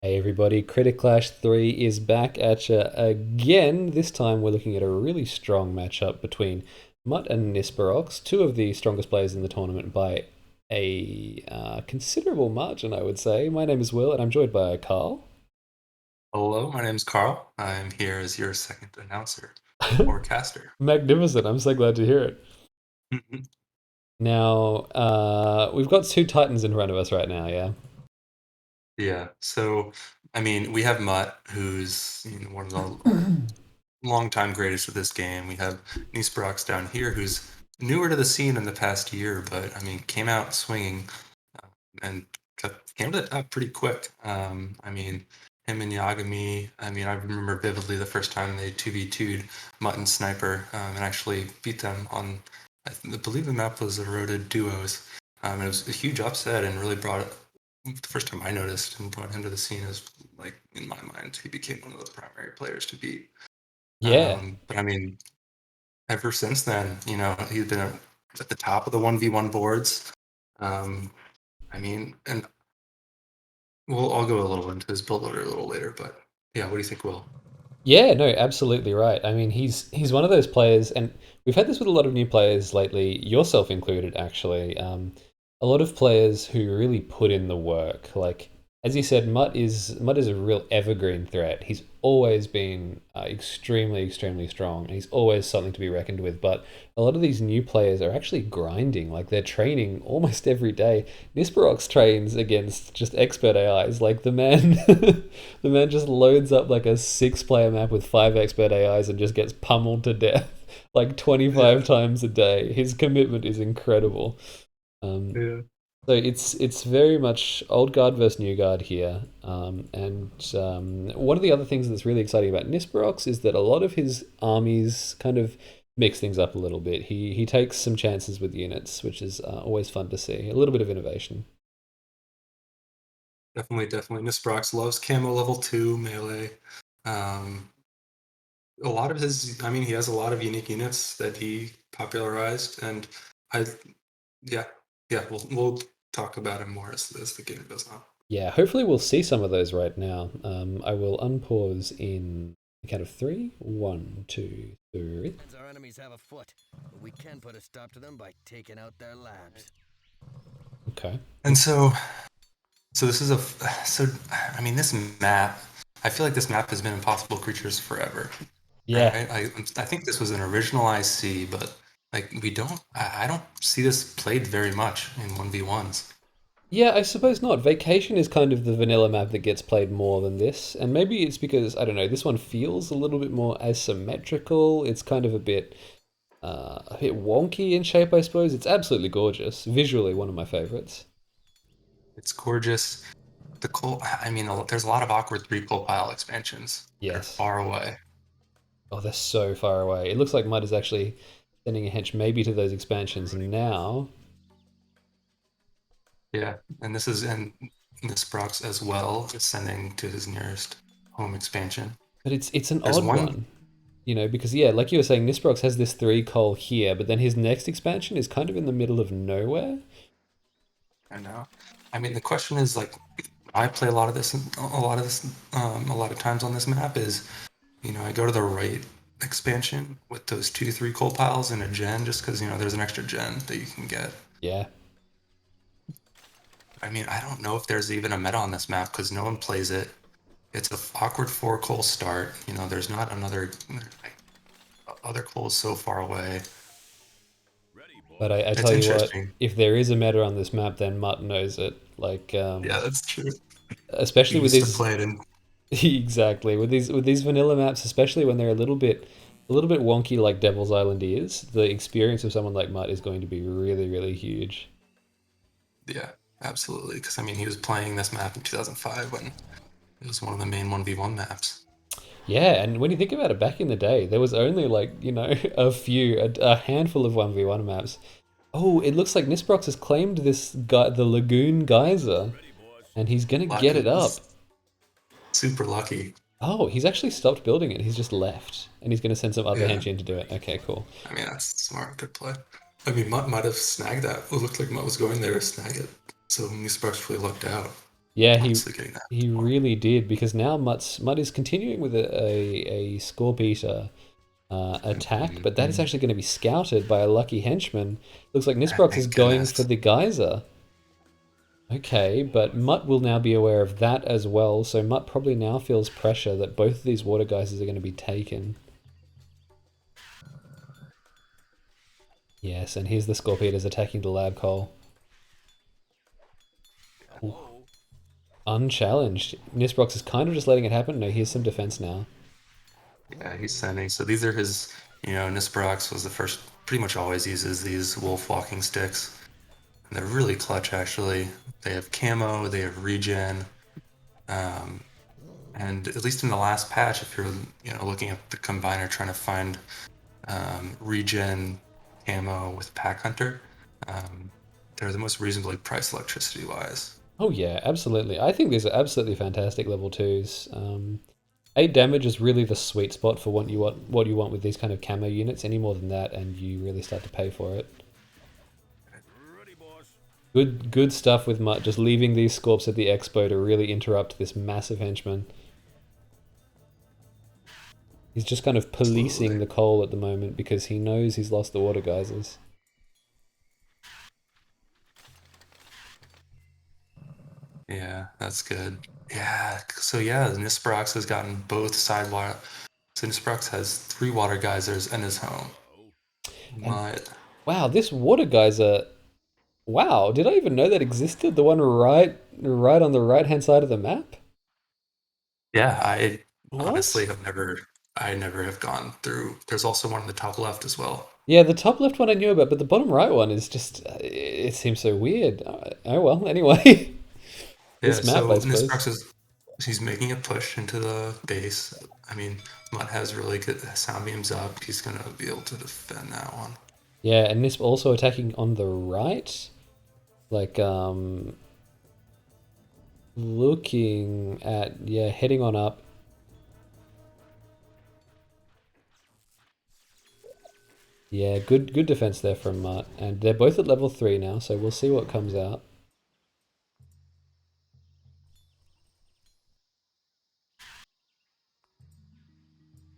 Hey everybody, Critic Clash 3 is back at you again. This time we're looking at a really strong matchup between Mutt and Nisperox, two of the strongest players in the tournament by a considerable margin, I would say. My name is Will and I'm joined by Carl. Hello, my name's Carl. I'm here as your second announcer or caster. Magnificent, I'm so glad to hear it. Mhm. Now, we've got two Titans in front of us right now, yeah? Yeah, so we have Mutt, who's one of the longtime greatest of this game. We have Nisperox down here, who's newer to the scene in the past year, but came out swinging uh, and came to the top pretty quick. Him and Yagami. I remember vividly the first time they 2v2'd Mutt and Sniper and actually beat them on, believe the map was Eroded Duos. It was a huge upset and really brought it. The first time I noticed and brought him to the scene as, like, in my mind, he became one of the primary players to beat. Yeah. But ever since then, he's been at the top of the 1v1 boards. Um, and I'll go a little into his build order a little later, but yeah, what do you think, Will? Yeah, no, absolutely right. I mean, he's one of those players, and we've had this with a lot of new players lately, yourself included, actually. A lot of players who really put in the work. Like as you said, Mutt is a real evergreen threat. He's always been extremely, extremely strong, and he's always something to be reckoned with. But a lot of these new players are actually grinding. Like they're training almost every day. Nisperox trains against just expert AIs. Like the man, the man just loads up like a six-player map with five expert AIs and just gets pummeled to death like 25 Yeah, times a day. His commitment is incredible. Um, yeah. so it's very much old guard versus new guard here. And one of the other things that's really exciting about Nisperox is that a lot of his armies kind of mix things up a little bit. He takes some chances with units, which is always fun to see. A little bit of innovation. Definitely. Nisprox loves camo level 2 melee. Um, a lot of he has a lot of unique units that he popularized, and I, yeah, yeah, we'll talk about him more as the game goes on. Yeah, hopefully we'll see some of those right now. I will unpause in the count of three. One, two, three. Our enemies have a foot, but we can put a stop to them by taking out their labs. Okay. And so this is this map. I feel like this map has been Impossible Creatures forever. Yeah. Right? I think this was an original IC, but like I don't see this played very much in 1v1s. Yeah, I suppose not. Vacation is kind of the vanilla map that gets played more than this, and maybe it's because I don't know. This one feels a little bit more asymmetrical. It's kind of a bit wonky in shape, I suppose. It's absolutely gorgeous. Visually, one of my favorites. It's gorgeous. There's a lot of awkward three pull pile expansions that are Yes. far away. Oh, they're so far away. It looks like Mud is actually sending a hench maybe to those expansions now. Yeah, and this Brox as well is sending to his nearest home expansion. But it's an There's odd one one, because yeah, like you were saying, Nisprox has this three coal here, but then his next expansion is kind of in the middle of nowhere. I know. The question is, like, I play a lot of times on this map is, I go to the right expansion with those 2 to 3 coal piles and a gen just because there's an extra gen that you can get. Yeah. I don't know if there's even a meta on this map because no one plays it. It's an awkward 4 coal start. There's not another, like, other coals so far away. But I It's tell you what, interesting. if there is a meta on this map, then Mutt knows it. Like, Yeah, that's true. He especially with used to these, play it in. exactly with these vanilla maps, especially when they're a little bit wonky, like Devil's Island is. The experience of someone like Mutt is going to be really, really huge. Yeah, absolutely. Because he was playing this map in 2005 when it was one of the main 1v1 maps. Yeah, and when you think about it, back in the day, there was only like a handful of 1v1 maps. Oh, it looks like Nisprox has claimed this guy, the Lagoon Geyser, and he's gonna get it up. It's super lucky. Oh, he's actually stopped building it. He's just left, and he's gonna send some other Yeah, hench in to do it. Okay, cool. that's smart. Good play. Mutt might have snagged that. It looked like Mutt was going there to snag it. So Nisparks really lucked out. Yeah, honestly getting that. he really did because now Mutt is continuing with a Scorp Eater attack, but that is Mhm. actually going to be scouted by a lucky henchman. Looks like Ah, Nisperox is thank going for goodness. the geyser. Okay, but Mutt will now be aware of that as well, so Mutt probably now feels pressure that both of these water geysers are going to be taken. Yes, and here's the Scorpiators attacking the lab coal. Ooh, Whoa. unchallenged. Nisperox is kind of just letting it happen. No, here's some defense now. Yeah, he's sending. So these are his, Nisperox was the first, pretty much always uses these wolf walking sticks. And they're really clutch, actually. They have camo, they have regen. Um, and at least in the last patch, if you're, looking at the combiner trying to find regen camo with Pack Hunter, um, they're the most reasonably priced electricity wise. Oh yeah, absolutely. I think these are absolutely fantastic level twos. 8 damage is really the sweet spot for what you want with these kind of camo units. Any more than that, and you really start to pay for it. Ready, boss. Good stuff with Mutt. Just leaving these Scorps at the expo to really interrupt this massive henchman. He's just kind of policing Absolutely. the coal at the moment because he knows he's lost the water geysers. Yeah, that's good. Yeah, so yeah, Nisperox has gotten both side water. So Nisperox has 3 water geysers in his home. Uh-oh. And But wow, this water geyser. Wow, did I even know that existed? The one right on the right hand side of the map. yeah, I honestly What? I never have gone through. There's also one in the top left as well. Yeah, the top left one I knew about, but the bottom right one is just. It seems so weird. Oh well, anyway. Yeah, This map, I so suppose. Nisperox he's making a push into the base. I mean, Mutt has really good sound beams up. He's gonna be able to defend that one. Yeah, and Nisp also attacking on the right. Like, looking at. Yeah, heading on up. Yeah, good defense there from Mutt. And they're both at level 3 now, so we'll see what comes out.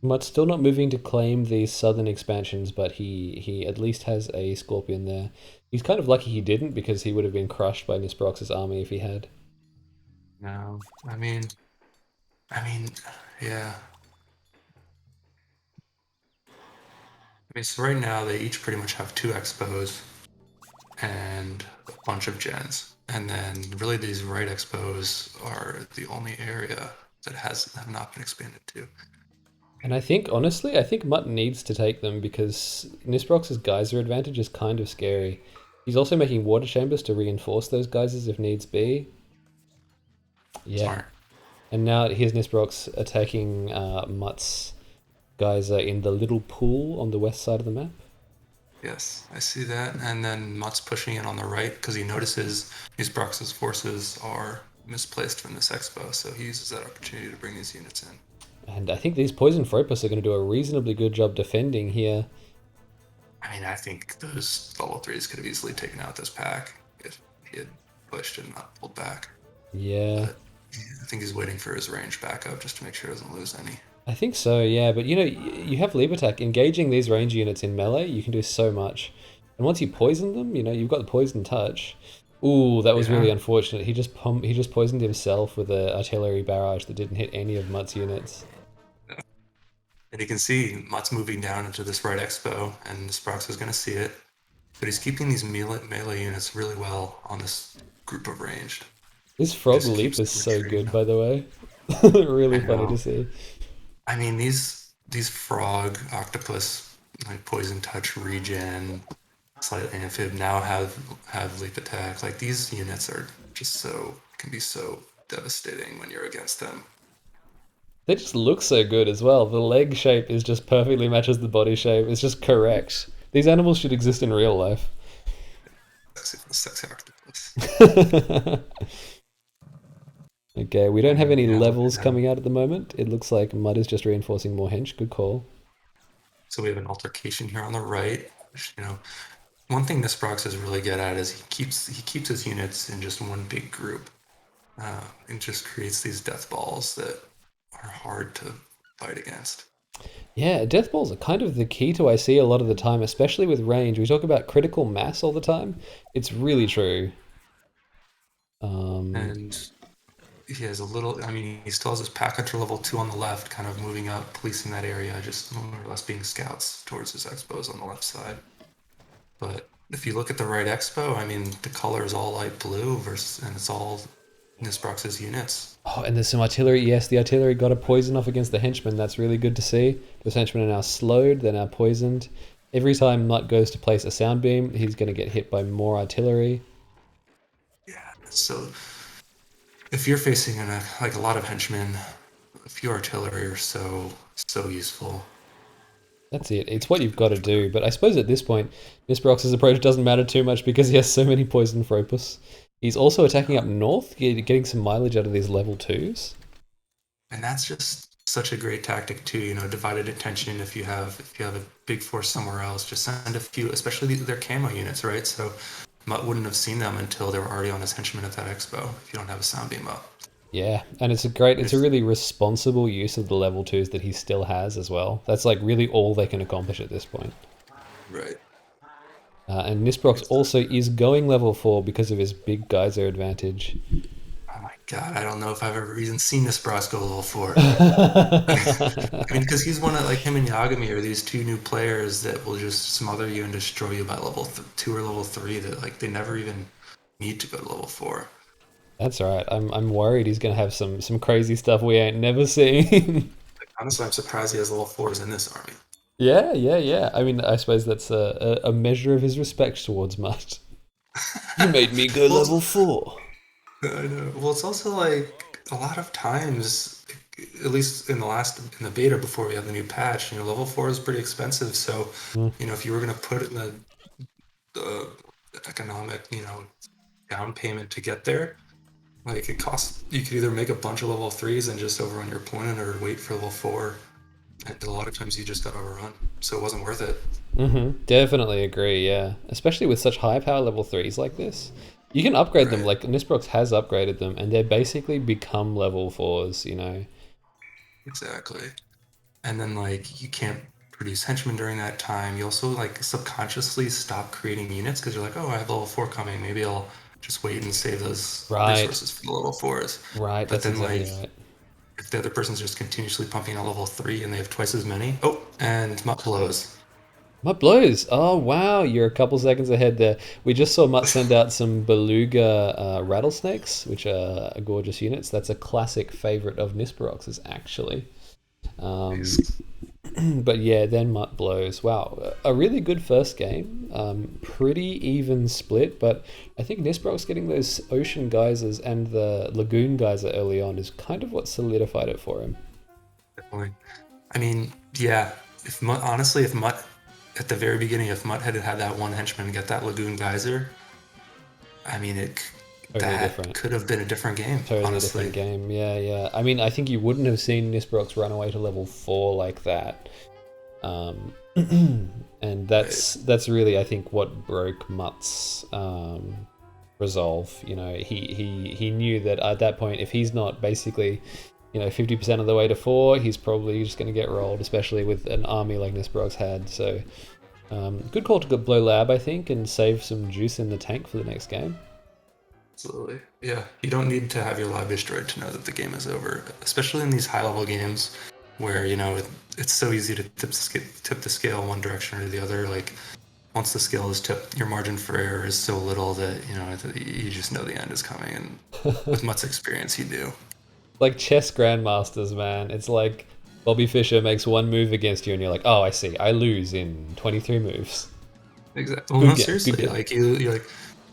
Mutt's still not moving to claim these southern expansions, but he at least has a Scorpion there. He's kind of lucky he didn't because he would have been crushed by Nisperox's army if he had. No, I mean, yeah. I mean, so right now they each pretty much have 2 expos and a bunch of gens, and then really these right expos are the only area that have not been expanded to. And I think, honestly, I think Mutt needs to take them because Nisperox's geyser advantage is kind of scary. He's also making water chambers to reinforce those geysers if needs be. Yeah. Smart. And now here's Nisperox attacking Mutt's geyser in the little pool on the west side of the map. Yes, I see that. And then Mutt's pushing in on the right because he notices these Brux's forces are misplaced from this expo, so he uses that opportunity to bring these units in. And I think these Poison Fropus are going to do a reasonably good job defending here. I mean, I think those level 3s could have easily taken out this pack if he had pushed and not pulled back. Yeah, But I think he's waiting for his range back up just to make sure he doesn't lose any. I think so, yeah. But you have Leap Attack. Engaging these range units in melee, you can do so much. And once you poison them, you've got the Poison Touch. Ooh, that was really Yeah. unfortunate. He just poisoned himself with an artillery barrage that didn't hit any of Mutt's units. And you can see Mutt's moving down into this right expo, and Sprox is going to see it. But he's keeping these melee units really well on this group of ranged. This He Frog just Leap keeps is them so retreating good, up. by the way. Really I funny to know. see. I mean, these frog, octopus, like poison touch, regen, slight amphib now have leap attack. Like these units are just can be so devastating when you're against them. They just look so good as well. The leg shape is just perfectly matches the body shape. It's just correct. These animals should exist in real life. Sexy octopus. Okay, we don't have And any yeah, look at levels that. coming out at the moment. It looks like Mud is just reinforcing more hench. Good call. So we have an altercation here on the right. One thing this Prox is really good at is he keeps his units in just one big group. It just creates these death balls that are hard to fight against. Yeah, death balls are kind of the key to I see a lot of the time, especially with range. We talk about critical mass all the time. It's really true. Um, And he has a little, I mean, he still has his pack hunter level 2 on the left, kind of moving up, policing that area, just more or less being scouts towards his expos on the left side. But if you look at the right expo, I mean, the color is all light blue versus, and it's all Nisprox's units. oh, and there's some artillery. Yes, the artillery got a poison off against the henchmen. That's really good to see. Those henchmen are now slowed. They're now poisoned. Every time Mutt goes to place a sound beam, he's going to get hit by more artillery. Yeah. So if you're facing like a lot of henchmen, a few artillery are so useful. That's it. It's what you've got to do. But I suppose at this point, Nisperox's approach doesn't matter too much because he has so many poison Fropus. He's also attacking up north, getting some mileage out of these level 2s. And that's just such a great tactic too. Divided attention. If you have a big force somewhere else, just send a few, especially their camo units, right? So Mutt wouldn't have seen them until they were already on his henchmen at that expo. If you don't have a sound beam up, Yeah, and it's a really responsible use of the level 2s that he still has as well. That's like really all they can accomplish at this point. right? And Nisprox also is going level 4 because of his big geyser advantage. Oh my god, I don't know if I've ever even seen this Bros go level 4. I mean, because he's one of, like, him and Yagami are these two new players that will just smother you and destroy you by level 2 or level 3 that, like, they never even need to go to level 4. That's right. I'm worried he's gonna have some crazy stuff we ain't never seen. Like, honestly, I'm surprised he has level 4s in this army. Yeah, yeah, yeah. I mean, I suppose that's a measure of his respect towards Mutt. You made me go Well, level 4. I know. Well, it's also like a lot of times, at least in the beta before we have the new patch, level 4 is pretty expensive. So, Mm. if you were gonna put in the economic, down payment to get there, like it costs, you could either make a bunch of level 3s and just overrun your opponent, or wait for level 4. And a lot of times you just got overrun, so it wasn't worth it. Definitely agree, yeah. Especially with such high power level 3s like this. You can upgrade them, Right. like Nisprox has upgraded them, and they basically become level 4s, Exactly. And then like you can't produce henchmen during that time. You also like subconsciously stop creating units because you're like, oh, I have level 4 coming. Maybe I'll just wait and save those Right, resources for the level 4s. right, But that's then exactly like right. if the other person's just continuously pumping out level 3 and they have twice as many, oh, and Mutt blows. Mutt blows. Oh wow, you're a couple seconds ahead there. We just saw Mutt send out some beluga rattlesnakes, which are gorgeous units. That's a classic favorite of Nisperox's, actually. Um, Nice. but yeah, then Mutt blows. Wow, a really good first game. Pretty even split, but I think Nisperox getting those ocean geysers and the lagoon geyser early on is kind of what solidified it for him. Definitely. I mean, yeah. If Mutt at the very beginning, if Mutt had had that one henchman get that Lagoon Geyser, I mean, Totally that different. could have been a different game, Totally different honestly. game. Yeah, yeah. I mean, I think you wouldn't have seen Nisperox run away to level 4 like that. Um, and Right. that's really, I think, what broke Mutt's resolve. He knew that at that point, if he's not basically, 50% of the way to 4, he's probably just going to get rolled, especially with an army like Nisperox had. So, good call to go blow lab, I think, and save some juice in the tank for the next game. Absolutely. Yeah. You don't need to have your lab destroyed to know that the game is over, especially in these high-level games where, it's so easy to tip the scale one direction or the other. Like, once the scale is tipped, your margin for error is so little that, you just know the end is coming. And with Mutt's experience, you do. Like chess grandmasters, man. It's like Bobby Fischer makes one move against you, and you're like, oh, I see. I lose in 23 moves. Exactly. Well, Good no, game. Good seriously. game. Like you're like,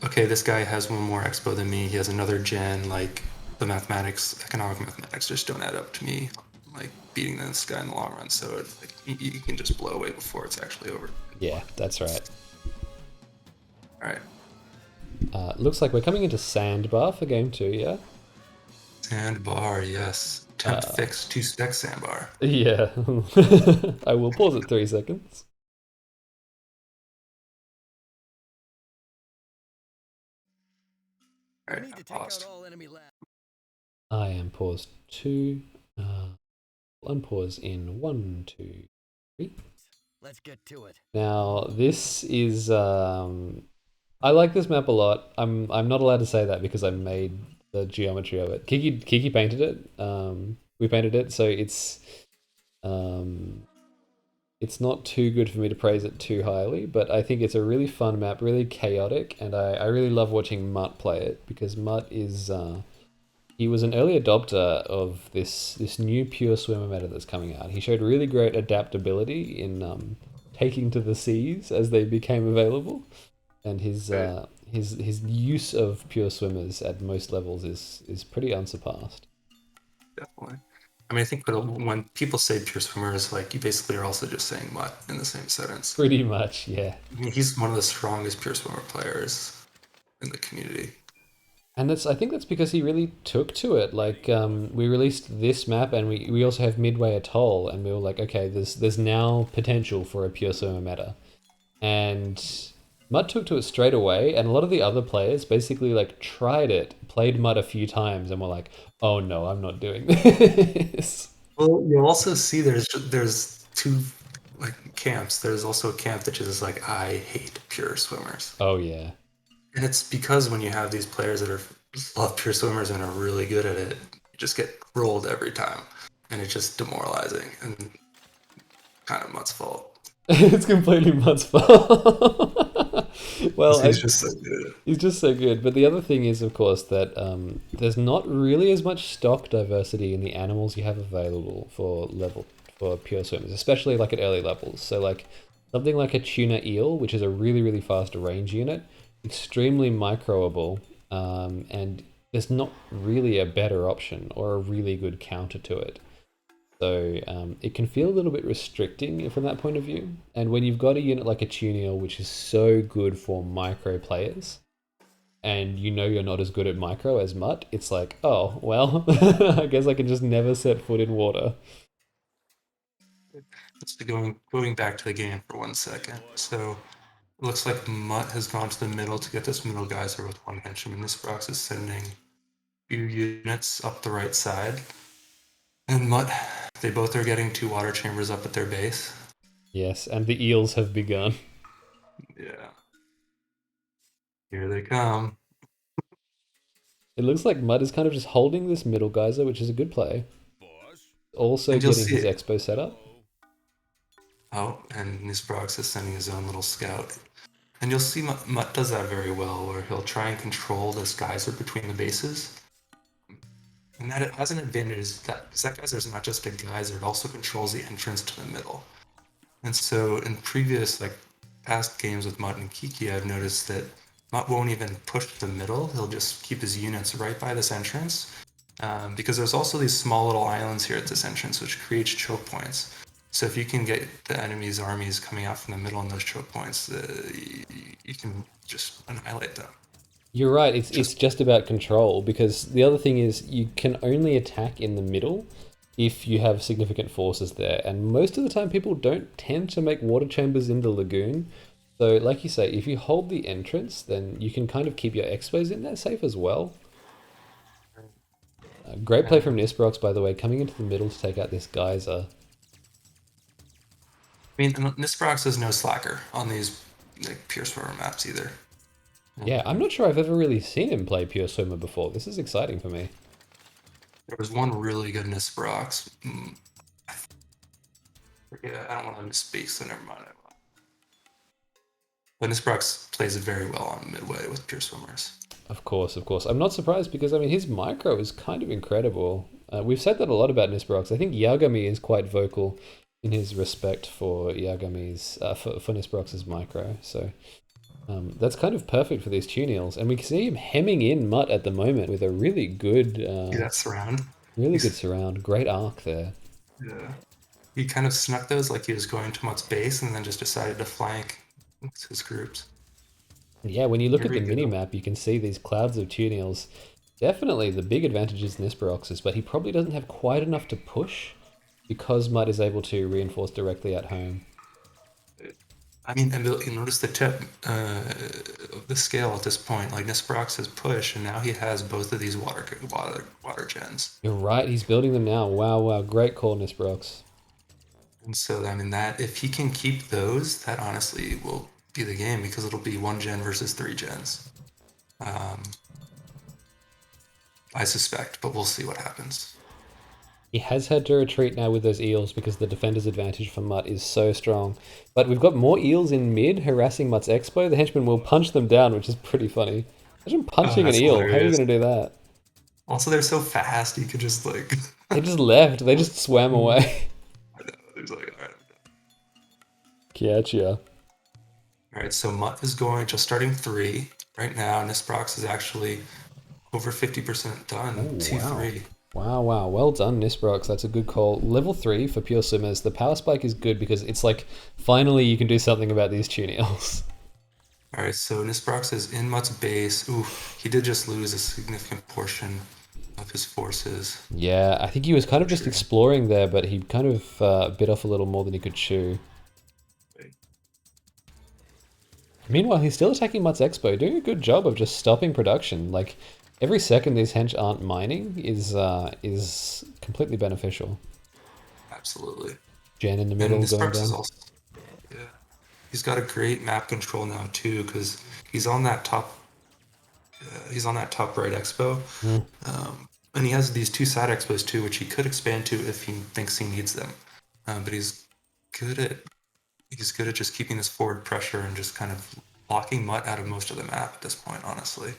okay, this guy has one more expo than me. He has another gen. Like the economic mathematics just don't add up to me. Like beating this guy in the long run. So like, you can just blow away before it's actually over. Yeah, that's right. All right. Looks like we're coming into Sandbar for game 2, yeah? Sandbar, yes. Temp fix 2 spec sandbar. Yeah. I will pause at 3 seconds. All We right, need I to take out paused. all enemy labs. I am paused 2. Unpause in 1, 2, 3. Let's get to it. Now this is I like this map a lot. I'm not allowed to say that because I made the geometry of it. Kiki painted it. We painted it, so um, it's not too good for me to praise it too highly. But I think it's a really fun map, really chaotic, and I really love watching Mutt play it because Mutt is he was an early adopter of this new pure swimmer meta that's coming out. He showed really great adaptability in taking to the seas as they became available, and Right. his use of pure swimmers at most levels is pretty unsurpassed. Definitely. I mean, I think when people say pure swimmers, like you basically are also just saying mutt in the same sentence. Pretty much, yeah. I mean, he's one of the strongest pure swimmer players in the community. And I think that's because he really took to it. Like we released this map, and we also have Midway Atoll, and we were like, okay, there's now potential for a pure swimmer meta. And Mud took to it straight away, and a lot of the other players basically like tried it, played Mud a few times, and were like, "Oh no, I'm not doing this." Well, you'll also see there's two like camps. There's also a camp that just is like, I hate pure swimmers, Oh yeah, and it's because when you have these players that are love pure swimmers and are really good at it, you just get rolled every time, and it's just demoralizing and kind of Mutt's fault. it's completely Mud's fault. Well, He's just so good at it. he's just so good. But the other thing is, of course, that there's not really as much stock diversity in the animals you have available for pure swimmers, especially like at early levels. So like something like a tuna eel, which is a really fast range unit, extremely microable, and there's not really a better option or a really good counter to it. So it can feel a little bit restricting from that point of view. And when you've got a unit like a Tuneo, which is so good for micro players, and you know you're not as good at micro as Mutt, it's like, oh, well, I guess I can just never set foot in water. So going back to the game for 1 second. So it looks like Mutt has gone to the middle to get this middle geyser with one henchman. Nisperox is sending few units up the right side. And Mutt, they both are getting 2 water chambers up at their base. Yes, and the eels have begun. Yeah. Here they come. It looks like Mutt is kind of just holding this middle geyser, which is a good play. Boss? Also And you'll getting see his it. expo set up. Oh, and Nisperox is sending his own little scout. And you'll see Mutt does that very well, where he'll try and control this geyser between the bases. And that it has an advantage because that geyser is not just a geyser, it also controls the entrance to the middle. And so in previous past games with Mutt and Kiki, I've noticed that Mutt won't even push the middle. He'll just keep his units right by this entrance. Because there's also these small little islands here at this entrance, which creates choke points. So if you can get the enemy's armies coming out from the middle in those choke points, you can just annihilate them. You're right, it's just about control, because the other thing is you can only attack in the middle if you have significant forces there, and most of the time people don't tend to make water chambers in the lagoon. So like you say, if you hold the entrance, then you can kind of keep your expos in there safe as well. Great play from Nisperox, by the way, coming into the middle to take out this geyser. I mean, Nisperox is no slacker on these pure swimmer maps either. Yeah, I'm not sure I've ever really seen him play Pure Swimmer before. This is exciting for me. There was one really good Nisperox. Yeah, I don't want to misspeak, so never mind. But Nisperox plays it very well on midway with pure swimmers. Of course, of course. I'm not surprised because, I mean, his micro is kind of incredible. We've said that a lot about Nisperox. I think Yagami is quite vocal in his respect for Yagami's, for Nisperox's micro. So that's kind of perfect for these Tuneals. And we can see him hemming in Mutt at the moment with a really good, See that surround? really good surround. Great arc there. Yeah. He kind of snuck those like he was going to Mutt's base and then just decided to flank his groups. Yeah, when you look at Very the good. minimap, you can see these clouds of Tuneals. Definitely the big advantage is Nisperox's, but he probably doesn't have quite enough to push because Mutt is able to reinforce directly at home. I mean, and you notice the tip of the scale at this point. Like Nisperox has push, and now he has both of these water gens. You're right, he's building them now. Wow, wow, great call, Nisperox. And so, I mean, that if he can keep those, that honestly will be the game because it'll be 1 gen versus 3 gens. I suspect, but we'll see what happens. He has had to retreat now with those eels because the defender's advantage for Mutt is so strong. But we've got more eels in mid harassing Mutt's expo. The henchman will punch them down, which is pretty funny. Imagine Oh, punching an that's eel. How are you hilarious. going to do that? Also, they're so fast, you could just like. They just left. They just swam away. I know. There's like, all right. Gotcha. All right, so Mutt is going just starting 3 right now. Nisprox is actually over 50% done. Oh, 2-3. Wow, wow. Well done, Nisperox. That's a good call. Level 3 for pure swimmers. The power spike is good because it's like, finally you can do something about these tune eels. All right, so Nisprox is in Mutt's base. Ooh, he did just lose a significant portion of his forces. Yeah, I think he was kind of just exploring there, but he kind of bit off a little more than he could chew. Meanwhile, he's still attacking Mutt's expo, doing a good job of just stopping production. Like, every second these hench aren't mining is completely beneficial. Absolutely. Gen in the And middle going Nisprox is down. also, yeah, he's got a great map control now too because he's on that top. He's on that top right expo, and he has these 2 side expos too, which he could expand to if he thinks he needs them. But good at he's good at just keeping his forward pressure and just kind of blocking Mutt out of most of the map at this point, honestly.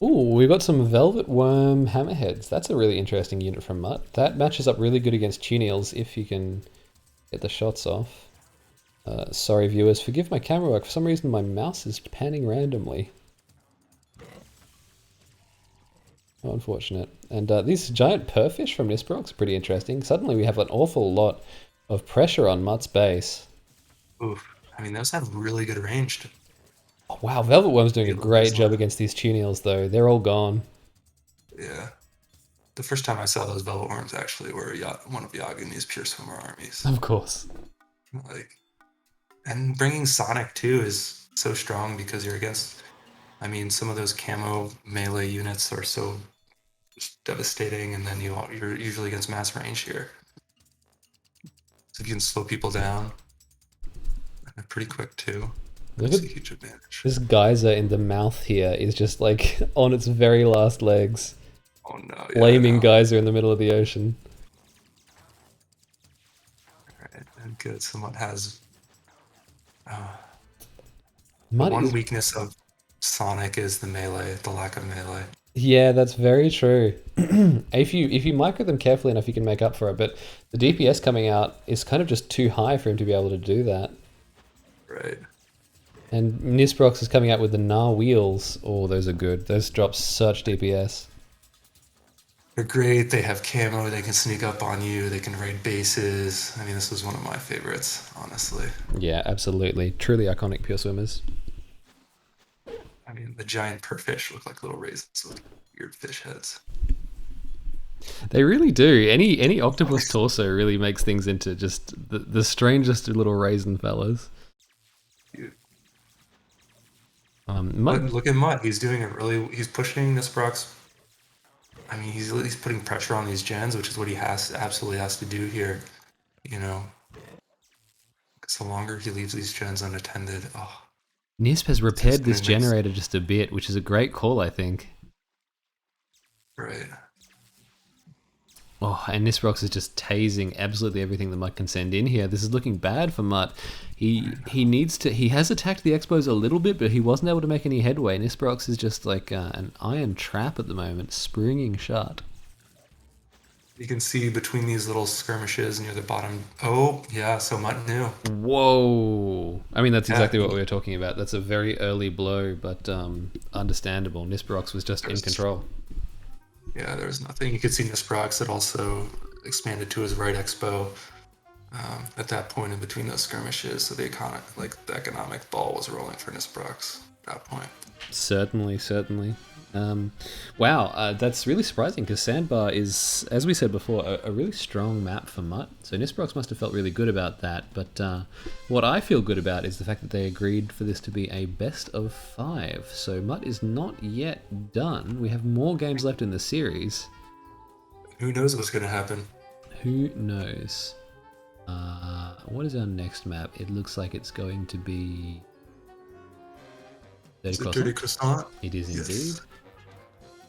Ooh, we've got some Velvet Worm Hammerheads. That's a really interesting unit from Mutt. That matches up really good against Tuneals if you can get the shots off. Sorry viewers, forgive my camera work. For some reason my mouse is panning randomly. How unfortunate. And these giant perfish from Nisperox are pretty interesting. Suddenly we have an awful lot of pressure on Mutt's base. Oof. I mean, those have really good range. Oh, wow, Velvet Worm's doing a great job against these Tuneals though. They're all gone. Yeah. The first time I saw those Velvet Worms actually were one of Yaguni's pure swimmer armies. Of course. Like, and bringing Sonic too is so strong because you're against. I mean, some of those camo melee units are so just devastating, and then you're usually against mass range here. So you can slow people down. And they're pretty quick too. Look That's at a huge advantage. this geyser in the mouth here is just like on its very last legs. Oh no! Yeah, Flaming geyser in the middle of the ocean. Alright, and good. Someone has Mud one is... weakness of Sonic is the melee, the lack of melee. Yeah, that's very true. If you micro them carefully enough, you can make up for it. But the DPS coming out is kind of just too high for him to be able to do that. Right. And Nisperox is coming out with the Gnar wheels. Oh, those are good. Those drop such DPS. They're great. They have camo. They can sneak up on you. They can raid bases. I mean, this was one of my favorites, honestly. Yeah, absolutely. Truly iconic pure swimmers. I mean, the giant perfish look like little raisins with weird fish heads. They really do. Any octopus torso really makes things into just the strangest little raisin fellas. Cute. Mud... But look at Mutt. He's doing it really. He's pushing Nisperox. I mean, he's putting pressure on these gens, which is what he absolutely has to do here. You know, because the longer he leaves these gens unattended, Nisp has repaired this makes- generator just a bit, which is a great call, I think. right. Oh, and Nisperox is just tasing absolutely everything that Mutt can send in here. This is looking bad for Mutt. He has attacked the Expos a little bit, but he wasn't able to make any headway. Nisperox is just like an iron trap at the moment, springing shut. You can see between these little skirmishes near the bottom. Oh, yeah, so Mutt knew. Whoa! I mean, that's exactly Yeah. what we were talking about. That's a very early blow, but understandable. Nisperox was just in control. Yeah, there was nothing. You could see Nisperox had also expanded to his right expo at that point in between those skirmishes. So the economic ball was rolling for Nisperox. that point. Certainly, certainly. Wow, that's really surprising because Sandbar is, as we said before, a really strong map for Mutt. So Nisperox must have felt really good about that. But what I feel good about is the fact that they agreed for this to be a best of 5. So Mutt is not yet done. We have more games left in the series. Who knows what's going to happen? Who knows? What is our next map? It looks like it's going to be... Is it Dirty Croissant? It is indeed.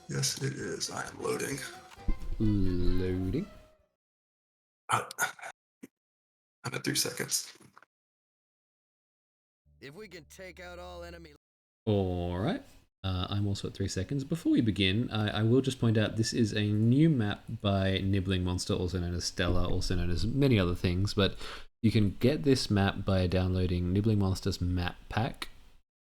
Yes, it is. I am loading. Loading. I'm at 3 seconds. If we can take out all enemy... Alright. I'm also at 3 seconds. Before we begin, I will just point out this is a new map by Nibbling Monster, also known as Stella, also known as many other things, but you can get this map by downloading Nibbling Monster's map pack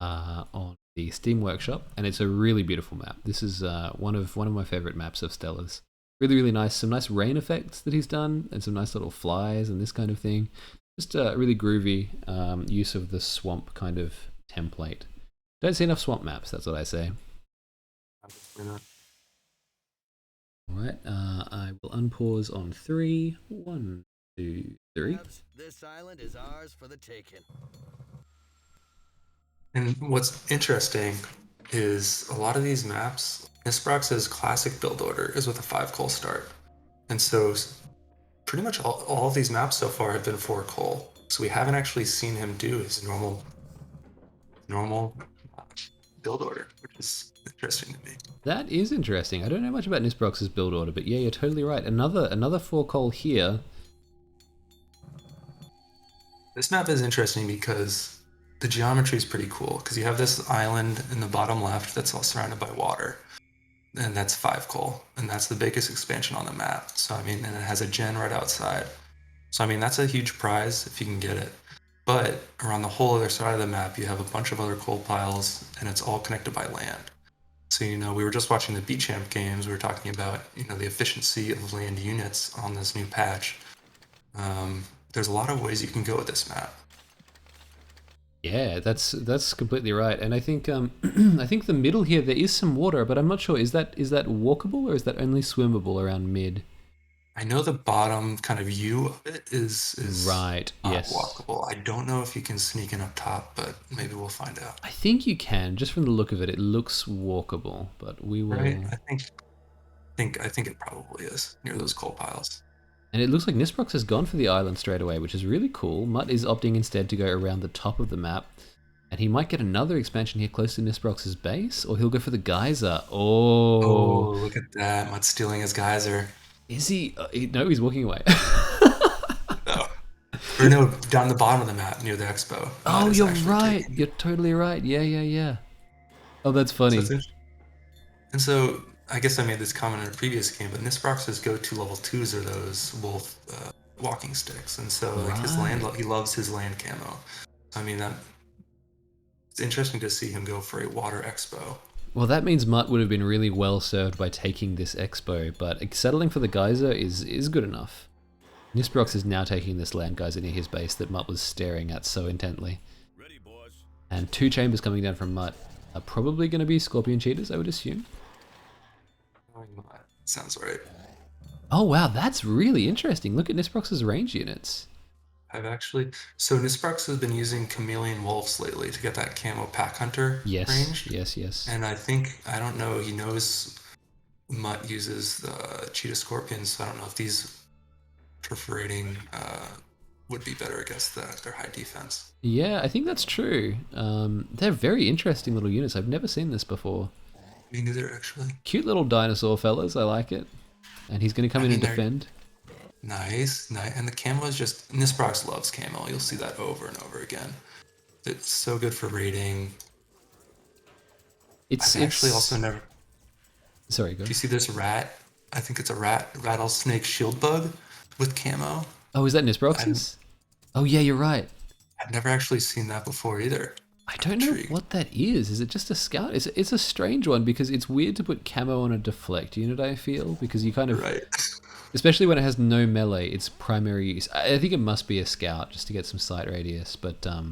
on the Steam Workshop, and it's a really beautiful map. This is one of my favorite maps of Stella's. Really, really nice. Some nice rain effects that he's done, and some nice little flies and this kind of thing. Just a really groovy use of the swamp kind of template. Don't see enough swamp maps, that's what I say. Alright, I will unpause on 3. 1, 2, 3. This island is ours for the taking. And what's interesting is a lot of these maps, Nisperox's classic build order is with a 5 coal start. And so pretty much all of these maps so far have been 4 coal. So we haven't actually seen him do his normal build order, which is interesting to me. That is interesting. I don't know much about Nisperox's build order, but yeah, you're totally right. Another 4 coal here. This map is interesting because the geometry is pretty cool, because you have this island in the bottom left that's all surrounded by water, and that's 5 coal, and that's the biggest expansion on the map. So I mean, and it has a gen right outside. So I mean, that's a huge prize if you can get it. But around the whole other side of the map, you have a bunch of other coal piles, and it's all connected by land. So, we were just watching the B-Champ games. We were talking about, the efficiency of land units on this new patch. There's a lot of ways you can go with this map. Yeah, that's completely right. And I think I think the middle here there is some water, but I'm not sure. Is that walkable or is that only swimmable around mid? I know the bottom kind of U of it is right. Yes. Walkable. I don't know if you can sneak in up top, but maybe we'll find out. I think you can. Just from the look of it, it looks walkable. But we will. Right. I think it probably is near those coal piles. And it looks like Nisperox has gone for the island straight away, which is really cool. Mutt is opting instead to go around the top of the map. And he might get another expansion here close to Nisperox's base, or he'll go for the geyser. Oh, look at that. Mutt's stealing his geyser. Is he? No, he's walking away. No. Or no, down the bottom of the map near the expo. Oh, you're right. You're totally right. Yeah. Oh, that's funny. And so, I guess I made this comment in a previous game, but Nisperox's go-to level 2s are those wolf walking sticks. And so, like, his land, he loves his land camo. I mean, it's interesting to see him go for a water expo. Well, that means Mutt would have been really well served by taking this expo, but settling for the geyser is good enough. Nisperox is now taking this land geyser near his base that Mutt was staring at so intently. Ready, boys. And 2 chambers coming down from Mutt are probably going to be Scorpion Cheetahs, I would assume. Sounds right. Oh wow, that's really interesting. Look at Nisperox's range units. So Nisperox has been using Chameleon Wolves lately to get that camo pack hunter range. Yes. And I don't know, he knows Mutt uses the Cheetah Scorpions, so I don't know if these perforating would be better against their high defense. Yeah, I think that's true. They're very interesting little units. I've never seen this before. Me neither, actually. Cute little dinosaur fellas, I like it. And he's going to come in and defend. Nice. And the camo is just... Nisperox loves camo. You'll see that over and over again. It's so good for raiding. I've actually also never... Sorry, go. Do you see this rat? I think it's a rattlesnake shield bug with camo. Oh, is that Nisperox's? Oh, yeah, you're right. I've never actually seen that before either. I don't know what that is. Is it just a scout? It's a strange one because it's weird to put camo on a deflect unit, I feel, because you kind of... Right. Especially when it has no melee, its primary use. I think it must be a scout just to get some sight radius, but... Yeah.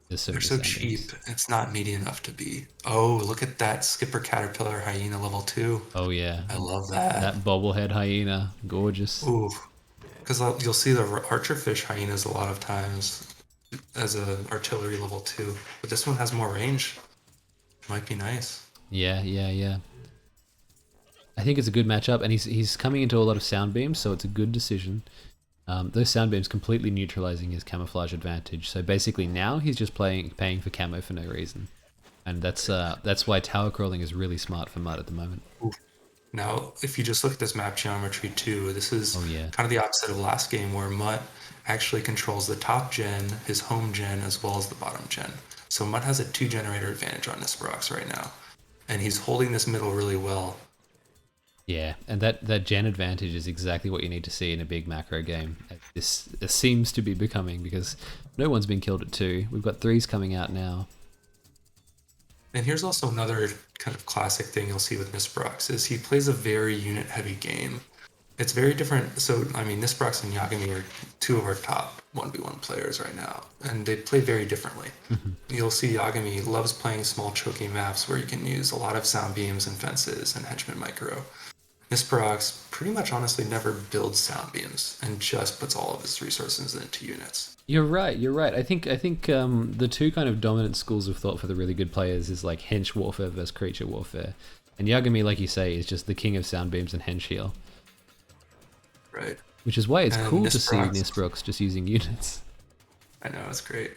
There's so They're many so cheap. soundbeams. It's not meaty enough to be. Oh, look at that Skipper Caterpillar Hyena level 2. Oh yeah, I love that. that bobblehead hyena, gorgeous. Ooh, because you'll see the archerfish hyenas a lot of times as a artillery level 2, but this one has more range. Might be nice. Yeah, yeah, yeah. I think it's a good matchup, and he's coming into a lot of sound beams, so it's a good decision. Those sound beams completely neutralizing his camouflage advantage. So basically now he's just paying for camo for no reason, and that's why tower crawling is really smart for Mud at the moment. Ooh. Now, if you just look at this map geometry too, this is Oh yeah, kind of the opposite of last game where Mutt actually controls the top gen, his home gen, as well as the bottom gen. So Mutt has a 2 generator advantage on Nisperox right now, and he's holding this middle really well. yeah, and that gen advantage is exactly what you need to see in a big macro game. This seems to be becoming, because no one's been killed at 2. We've got 3s coming out now. And here's also another kind of classic thing you'll see with Nisperox is he plays a very unit-heavy game. It's very different. So, I mean, Nisperox and Yagami are 2 of our top 1v1 players right now, and they play very differently. You'll see Yagami loves playing small choking maps where you can use a lot of sound beams and fences and henchman micro. Nisperox pretty much honestly never builds sound beams and just puts all of his resources into units. You're right. You're right. I think the 2 kind of dominant schools of thought for the really good players is like hench warfare versus creature warfare, and Yagami, like you say, is just the king of sound beams and hench heal. Right. Which is why it's And cool to see Nisperox- Nisperox just using units. I know, it's great.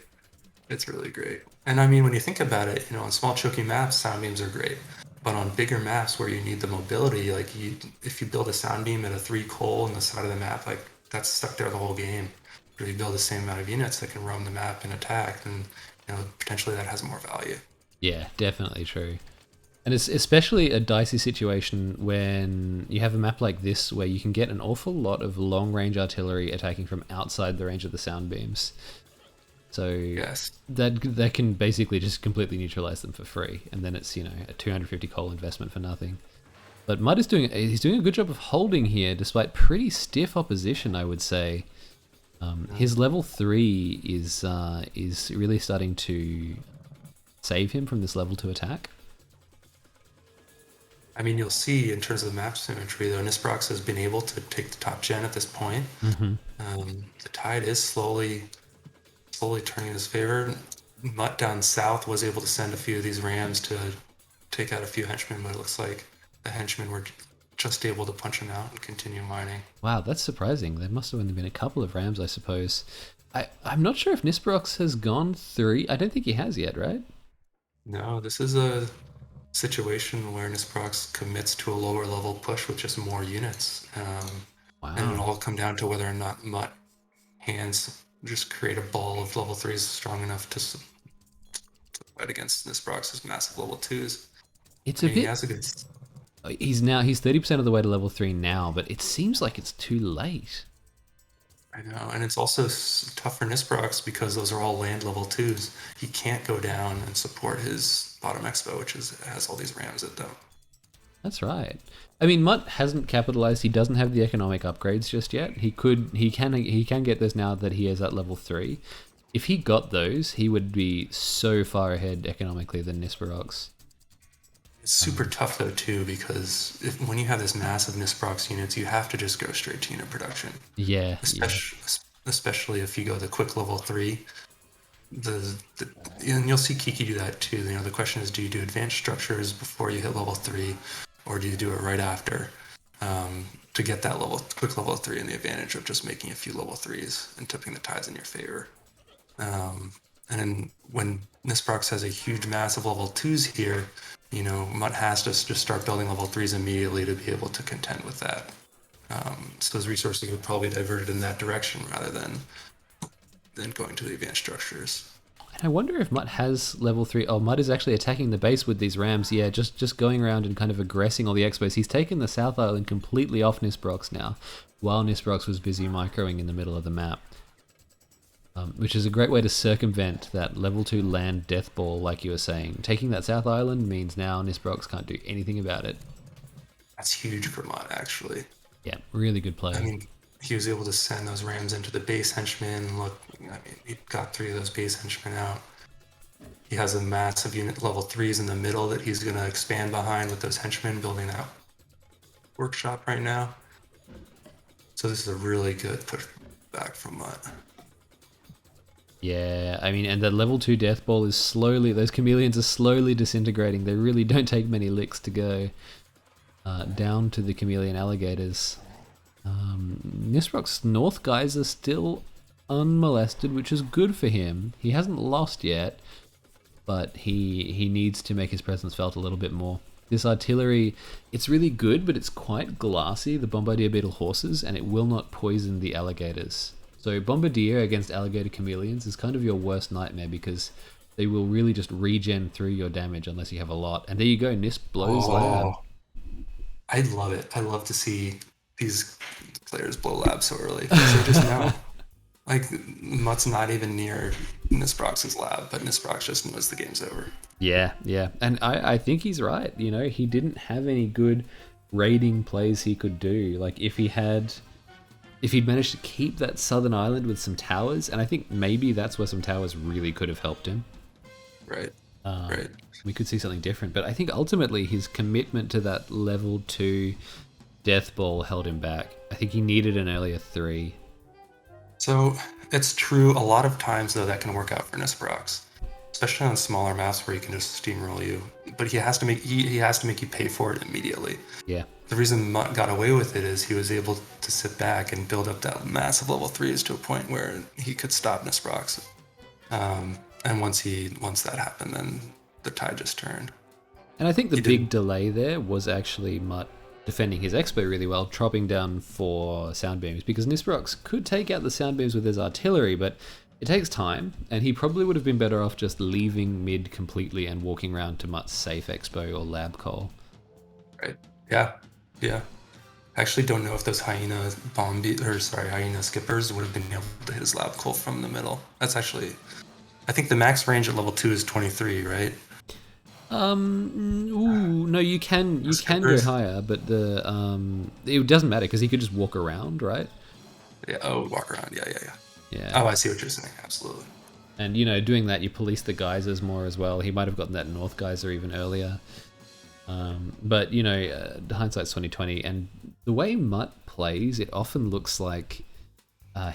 It's really great. And I mean, when you think about it, on small choking maps, sound beams are great. But on bigger maps where you need the mobility, if you build a sound beam at a 3 coal on the side of the map, like that's stuck there the whole game. But if you build the same amount of units that can roam the map and attack, then potentially that has more value. Yeah, definitely true. And it's especially a dicey situation when you have a map like this where you can get an awful lot of long-range artillery attacking from outside the range of the sound beams. So Yes. that can basically just completely neutralize them for free, and then it's a 250 coal investment for nothing. But Mud is doing a good job of holding here despite pretty stiff opposition, I would say. His level 3 is really starting to save him from this level 2 attack. I mean, you'll see in terms of the map symmetry, though, Nisperox has been able to take the top gen at this point. The tide is slowly turning in his favor. Mutt down south was able to send a few of these rams to take out a few henchmen, but it looks like the henchmen were just able to punch him out and continue mining. Wow, that's surprising. There must have only been a couple of rams, I suppose. I'm not sure if Nisperox has gone 3. I don't think he has yet, right? No, this is a situation where Nisperox commits to a lower level push with just more units. Wow. And it'll all come down to whether or not Mutt hands just create a ball of level 3s strong enough to fight against Nisperox's massive level 2s. It's I a mean, he bit... has a good... He's 30% of the way to level 3 now, but it seems like it's too late. I know, and it's also tough for Nisperox because those are all land level 2s. He can't go down and support his bottom expo, which has all these rams at them. That's right. I mean, Mutt hasn't capitalized. He doesn't have the economic upgrades just yet. He can get those now that he is at level 3. If he got those, he would be so far ahead economically than Nisperox. It's super tough though too because when you have this massive Nisperox units, you have to just go straight to unit production. Yeah, Especially if you go the quick level 3. And you'll see Kiki do that too. The question is, do you do advanced structures before you hit level 3, or do you do it right after to get that quick level 3 and the advantage of just making a few level 3s and tipping the tides in your favor? And when Nisperox has a huge massive level 2s here, Mutt has to just start building level 3s immediately to be able to contend with that. So those resources would probably diverted in that direction rather than going to the advanced structures. And I wonder if Mutt has level 3. Oh, Mutt is actually attacking the base with these rams. Yeah, just going around and kind of aggressing all the expos. He's taken the South Island completely off Nisperox now, while Nisperox was busy microing in the middle of the map. Which is a great way to circumvent that level 2 land death ball, like you were saying. Taking that South Island means now Nisperox can't do anything about it. That's huge for Mutt, actually. Yeah, really good play. I mean, he was able to send those rams into the base henchmen. Look, I mean, he got 3 of those base henchmen out. He has a massive unit level 3s in the middle that he's going to expand behind with those henchmen building that workshop right now. So this is a really good push back from Mutt. Yeah, I mean, and the level 2 death ball is slowly, those chameleons are slowly disintegrating. They really don't take many licks to go down to the chameleon alligators. Nisperox's North guys are still unmolested, which is good for him. He hasn't lost yet, but he needs to make his presence felt a little bit more. This artillery, it's really good, but it's quite glassy, the Bombardier Beetle horses, and it will not poison the alligators. So Bombardier against alligator chameleons is kind of your worst nightmare because they will really just regen through your damage unless you have a lot. And there you go, Nisp blows lab. I love it. I love to see these players blow lab so early because they just know. Like, Mutt's not even near Nisperox's lab, but Nisperox just knows the game's over. Yeah. And I think he's right. You know, he didn't have any good raiding plays he could do. Like, if he'd managed to keep that southern island with some towers, and I think maybe that's where some towers really could have helped him. Right. We could see something different. But I think ultimately his commitment to that level 2 death ball held him back. I think he needed an earlier 3. So it's true. A lot of times, though, that can work out for Nisperox, especially on smaller maps where he can just steamroll you. But he has to make you pay for it immediately. Yeah. The reason Mutt got away with it is he was able to sit back and build up that massive level 3s to a point where he could stop Nisperox. And once that happened, then the tide just turned. And I think the big delay there was actually Mutt defending his expo really well, chopping down 4 sound beams, because Nisperox could take out the sound beams with his artillery, but it takes time, and he probably would have been better off just leaving mid completely and walking around to Mutt's safe expo or lab call. Right. Yeah. I actually don't know if those hyena skippers would have been able to hit his lab call from the middle. That's actually, I think the max range at level 2 is 23, right? No, you can go higher, but it doesn't matter because he could just walk around, right? Yeah. Oh, walk around. Yeah. Oh, I see what you're saying. Absolutely. And doing that, you police the geysers more as well. He might have gotten that North geyser even earlier. But hindsight's 2020, and the way Mutt plays, it often looks like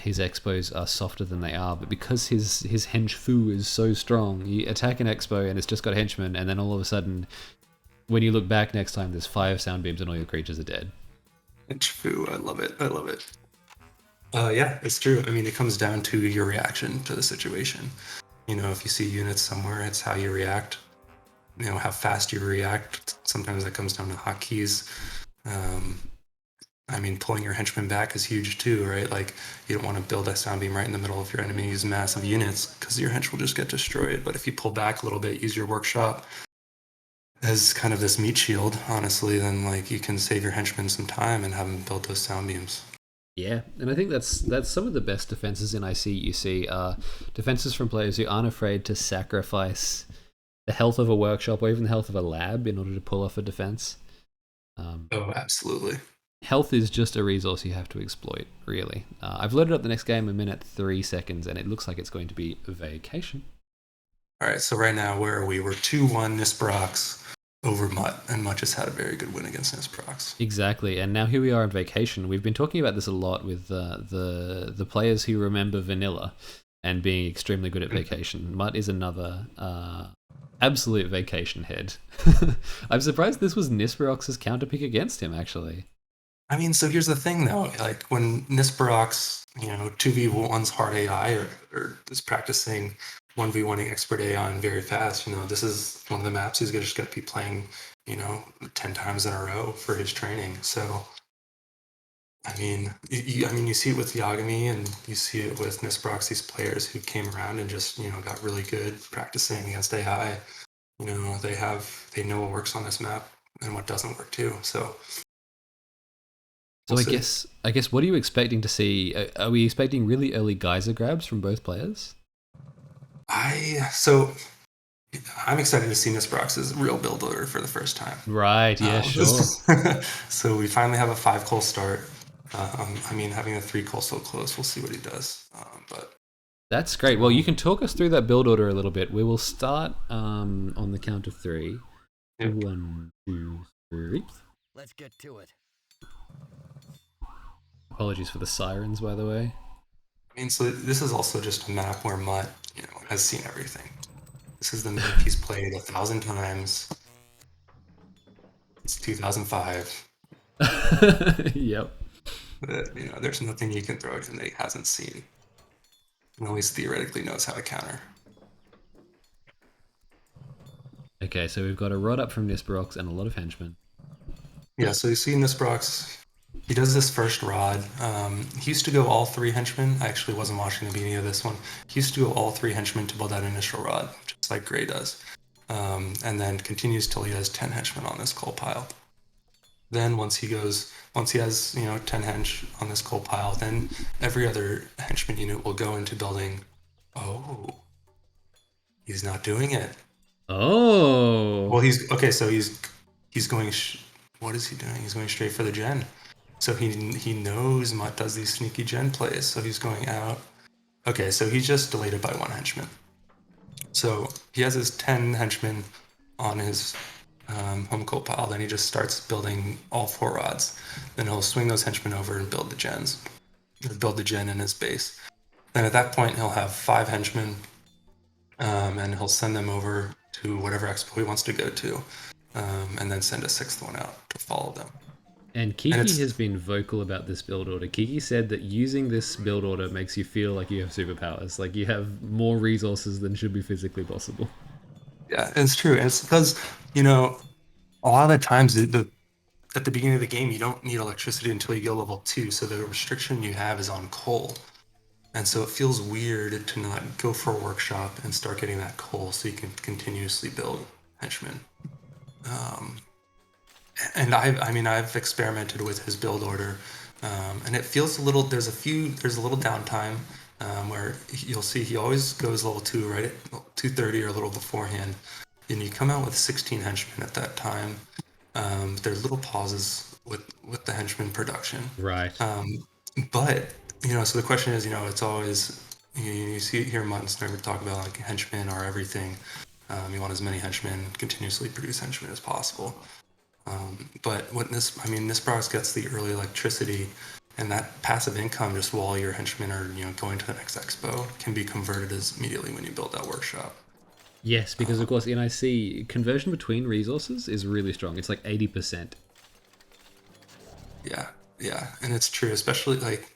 his expos are softer than they are, but because his hench foo is so strong, you attack an expo and it's just got henchmen, and then all of a sudden, when you look back next time, there's 5 sound beams and all your creatures are dead. Hench foo, I love it. Yeah, it's true. I mean, it comes down to your reaction to the situation. If you see units somewhere, it's how you react. How fast you react. Sometimes that comes down to hotkeys. I mean, pulling your henchmen back is huge too, right? Like, you don't want to build a sound beam right in the middle of your enemy's massive units because your hench will just get destroyed. But if you pull back a little bit, use your workshop as kind of this meat shield, honestly, then like you can save your henchmen some time and have them build those sound beams. Yeah, and I think that's some of the best defenses in IC you see are defenses from players who aren't afraid to sacrifice the health of a workshop or even the health of a lab in order to pull off a defense. Oh, absolutely. Health is just a resource you have to exploit, really. I've loaded up the next game 1 minute 3 seconds, and it looks like it's going to be Vacation. All right, so right now, where are we? We're 2-1 Nisperox over Mutt, and Mutt just had a very good win against Nisperox. Exactly, and now here we are in Vacation. We've been talking about this a lot with the players who remember Vanilla and being extremely good at Vacation. Mutt is another absolute Vacation head. I'm surprised this was Nisperox's counterpick against him, actually. I mean, so here's the thing, though. Like, when Nisperox, 2v1's hard AI or is practicing 1v1ing expert AI and very fast, this is one of the maps he's just going to be playing, 10 times in a row for his training. So, I mean, you see it with Yagami and you see it with Nisperox, these players who came around and just, got really good practicing against AI. They know what works on this map and what doesn't work too. So I guess what are you expecting to see? Are we expecting really early geyser grabs from both players? I'm excited to see Nisperox's real build order for the first time. Right, yeah, sure. So we finally have a 5-coal start. Having a 3-coal so close, we'll see what he does. But That's great. Well, you can talk us through that build order a little bit. We will start on the count of three. Yep. 1, 2, 3. Let's get to it. Apologies for the sirens, by the way. I mean, so this is also just a map where Mutt, has seen everything. This is the map he's played 1,000 times. It's 2005. Yep. There's nothing you can throw at him that he hasn't seen. And always theoretically knows how to counter. Okay, so we've got a rod up from Nisperox and a lot of henchmen. Yeah, so you see Nisperox, he does this first rod. He used to go all 3 henchmen. I actually wasn't watching the beginning of this one. He used to go all 3 henchmen to build that initial rod, just like Gray does. And then continues till he has 10 henchmen on this coal pile. Then once he has 10 hench on this coal pile, then every other henchman unit will go into building. Oh, he's not doing it. Oh. Well, he's going. What is he doing? He's going straight for the gen. So he knows Mutt does these sneaky gen plays. So he's going out. Okay, so he's just delayed it by 1 henchman. So he has his 10 henchmen on his home coal pile. Then he just starts building all 4 rods. Then he'll swing those henchmen over and build the gens. Build the gen in his base. Then at that point he'll have 5 henchmen, and he'll send them over to whatever expo he wants to go to, and then send a 6th one out to follow them. And Kiki has been vocal about this build order. Kiki said that using this build order makes you feel like you have superpowers, like you have more resources than should be physically possible. Yeah, it's true. And it's because, a lot of the times at the beginning of the game, you don't need electricity until you go level 2, so the restriction you have is on coal. And so it feels weird to not go for a workshop and start getting that coal so you can continuously build henchmen. And I've experimented with his build order, and it feels a little. There's a little downtime where you'll see he always goes level 2 right at 230 or a little beforehand, and you come out with 16 henchmen at that time. There's little pauses with the henchman production. Right. But so the question is, it's always you see hear Muttons never talk about like henchmen are everything. You want as many henchmen, continuously produce henchmen as possible. But Nisperox gets the early electricity, and that passive income just while your henchmen are going to the next expo can be converted as immediately when you build that workshop. Yes, because of course in IC conversion between resources is really strong. It's like 80%. Yeah, and it's true, especially like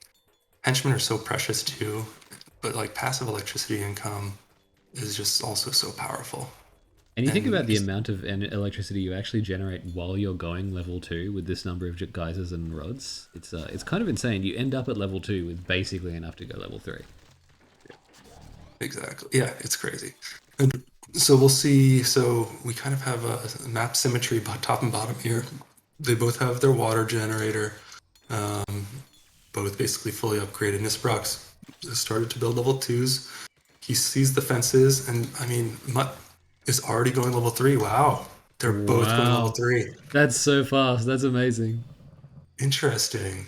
henchmen are so precious too, but like passive electricity income is just also so powerful. And you think about the amount of electricity you actually generate while you're going level 2 with this number of geysers and rods. It's kind of insane. You end up at level 2 with basically enough to go level 3. Exactly. Yeah, it's crazy. And so we'll see. So we kind of have a map symmetry top and bottom here. They both have their water generator, both basically fully upgraded. Nisperox started to build level 2s. He sees the fences, and Mutt is already going level 3. Wow. They're both going level 3. That's so fast. That's amazing. Interesting.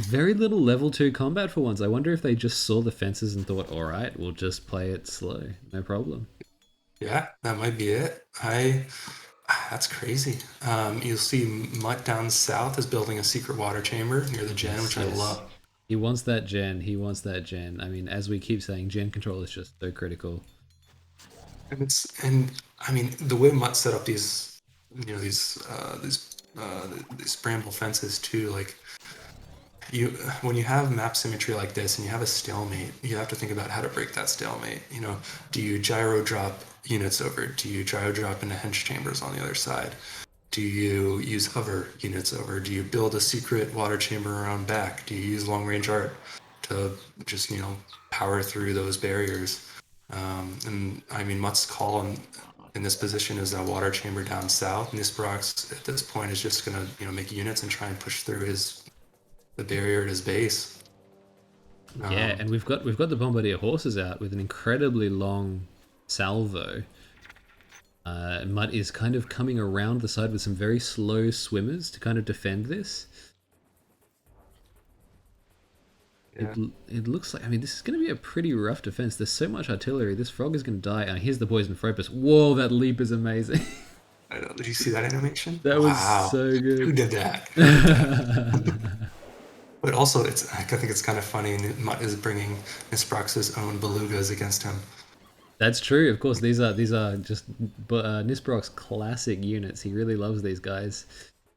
Very little level 2 combat for once. I wonder if they just saw the fences and thought, all right, we'll just play it slow. No problem. Yeah, that might be it. That's crazy. You'll see Mutt down south is building a secret water chamber near the gen, which I love. He wants that gen. I mean, as we keep saying, gen control is just so critical. And the way Mutt set up these bramble fences too, like when you have map symmetry like this and you have a stalemate, you have to think about how to break that stalemate. Do you gyro drop units over? Do you gyro drop into hench chambers on the other side? Do you use hover units over? Do you build a secret water chamber around back? Do you use long range art to just power through those barriers? And Mutt's call in this position is that water chamber down south. Nisperox at this point is just gonna make units and try and push through the barrier at his base. Yeah, and we've got the bombardier horses out with an incredibly long salvo. Mutt is kind of coming around the side with some very slow swimmers to kind of defend this. Yeah. It looks like, I mean, this is going to be a pretty rough defense. There's so much artillery. This frog is going to die. Here's the poison Fropus. Whoa, that leap is amazing. I know. Did you see that animation? That was Wow. so good. Who did that? Who did that? But also, I think it's kind of funny. Mutt is bringing Nisperox's own belugas against him. That's true. Of course, these are just Nisperox classic units. He really loves these guys.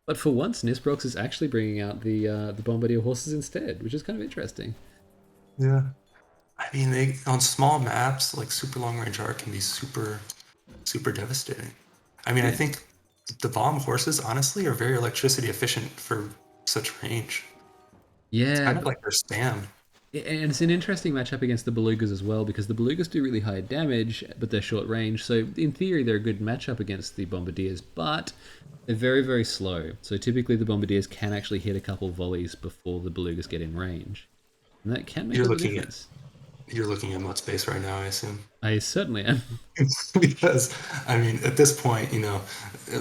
But for once, Nisperox is actually bringing out the Bombardier horses instead, which is kind of interesting. Yeah. I mean, they on small maps like super long range arc can be super devastating. I mean, I think the bomb horses honestly are very electricity efficient for such range. It's Yeah, kind of like their spam. and it's an interesting matchup against the Belugas as well, because the Belugas do really high damage, but they're short range. So in theory, they're a good matchup against the Bombardiers, but they're very, very slow. So typically, the Bombardiers can actually hit a couple volleys before the Belugas get in range, and that can make You're a looking difference. You're looking at Mutt's base right now, I assume. I certainly am. Because, I mean, at this point,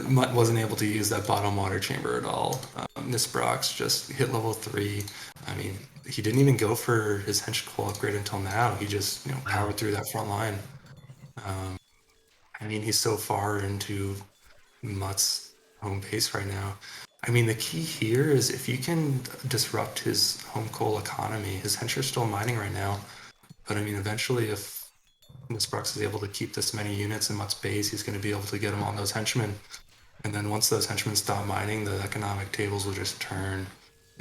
Mutt wasn't able to use that bottom water chamber at all. Nisperox just hit level 3. I mean, he didn't even go for his henchable upgrade until now. He just, powered through that front line. I mean, he's so far into Mutt's home base right now. I mean, the key here is if you can disrupt his home coal economy, his hench are still mining right now. But I mean, eventually, if Nisperox is able to keep this many units in Mutt's base, he's going to be able to get them on those henchmen. And then once those henchmen stop mining, the economic tables will just turn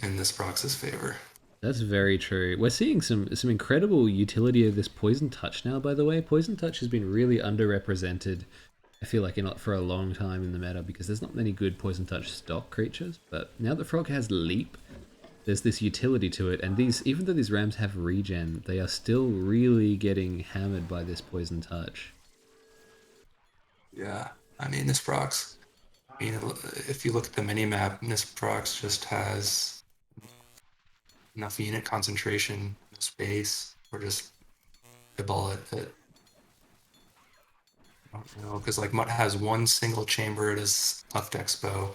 in Nisperox's favor. That's very true. We're seeing some incredible utility of this Poison Touch now, by the way. Poison Touch has been really underrepresented, I feel like, for a long time in the meta, because there's not many good Poison Touch stock creatures. But now that Frog has Leap, there's this utility to it, and even though these rams have regen, they are still really getting hammered by this Poison Touch. Yeah, I mean, Nisperox, if you look at the mini-map, Nisperox just has enough unit concentration, space, or just eyeball it. I don't know, because like Mutt has one single chamber at his left expo.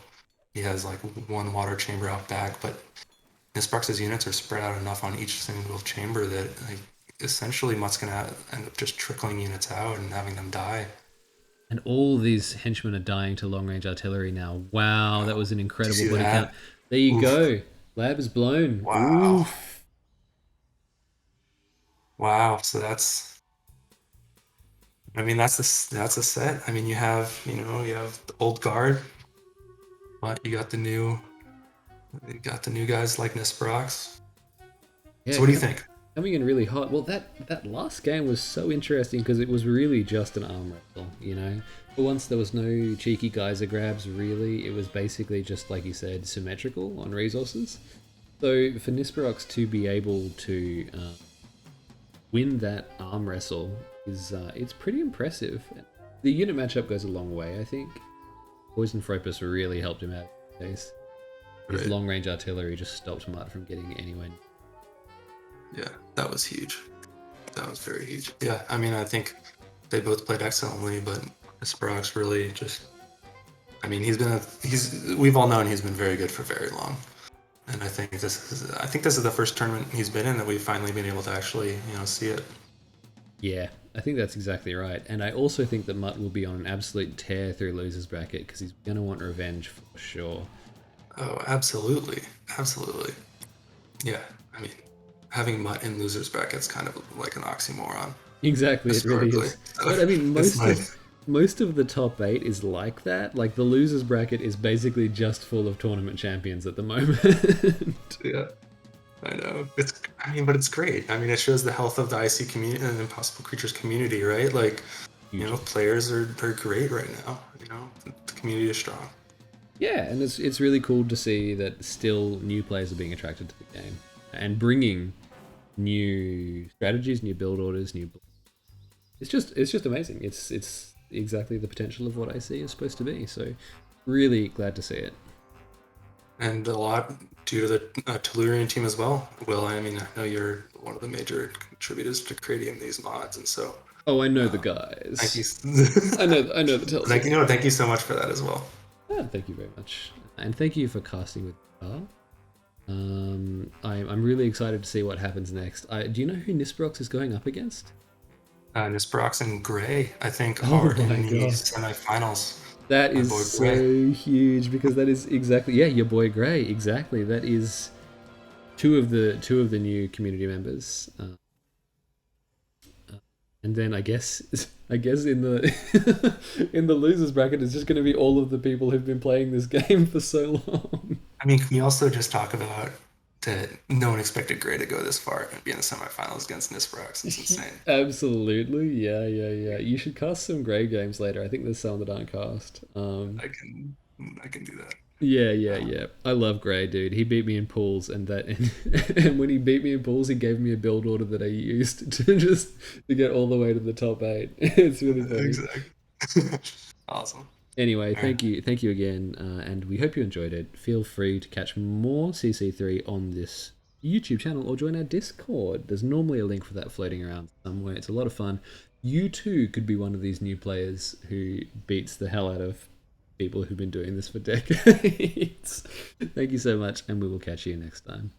He has like one water chamber out back, but Nisperox's units are spread out enough on each single chamber that essentially Mutt's going to end up just trickling units out and having them die. And all these henchmen are dying to long-range artillery now. Wow, that was an incredible body count. There you go. Lab is blown. Wow. Oof. Wow, so that's a set. I mean, you have the old guard, but you got the new guys like Nisperox. Yeah, so what do you think? Coming in really hot. Well, that last game was so interesting because it was really just an arm wrestle, For once, there was no cheeky geyser grabs, really. It was basically just, like you said, symmetrical on resources. So for Nisperox to be able to win that arm wrestle it's pretty impressive. The unit matchup goes a long way, I think. Poison Fropus really helped him out in this case. His long-range artillery just stopped Mutt from getting anywhere. Yeah, that was huge. That was very huge. Yeah, I mean, I think they both played excellently, but Nisperox really just... I mean, we've all known he's been very good for very long. And I think this is the first tournament he's been in that we've finally been able to actually, see it. Yeah, I think that's exactly right. And I also think that Mutt will be on an absolute tear through losers bracket because he's going to want revenge for sure. Oh, absolutely. Absolutely. Yeah, I mean, having Mutt in losers bracket's kind of like an oxymoron. Exactly, it really is. But I mean, most of the top 8 is like that. Like, the losers bracket is basically just full of tournament champions at the moment. Yeah, I know. But it's great. I mean, it shows the health of the IC community and Impossible Creatures community, right? Like, players are great right now. The community is strong. Yeah, and it's really cool to see that still new players are being attracted to the game and bringing new strategies, new build orders, It's just amazing. It's exactly the potential of what I see is supposed to be. So, really glad to see it. And a lot due to the Tellurian team as well. Will, I mean, I know you're one of the major contributors to creating these mods, and so. Oh, I know the guys. Thank you. I know the Tellurian. Thank you so much for that as well. Oh, thank you very much, and thank you for casting with Carl. I'm really excited to see what happens next. Do you know who Nisperox is going up against? Nisperox and Gray, I think, Oh are my in the god. semifinals. That My is boy Gray. so huge because that is exactly, yeah, your boy Gray, exactly. That is two of the new community members. And then I guess in the in the losers bracket it's just going to be all of the people who've been playing this game for so long. I mean, can we also just talk about that no one expected Gray to go this far and be in the semifinals against Nisperox? It's insane. Absolutely, yeah. You should cast some Grey games later. I think there's some that aren't cast. I can do that. Yeah. I love Grey, dude. He beat me in pools, and and when he beat me in pools, he gave me a build order that I used to get all the way to the top 8. It's really funny. Exactly. Awesome. Anyway, All right. thank you again, and we hope you enjoyed it. Feel free to catch more CC3 on this YouTube channel or join our Discord. There's normally a link for that floating around somewhere. It's a lot of fun. You too could be one of these new players who beats the hell out of people who've been doing this for decades. Thank you so much, and we will catch you next time.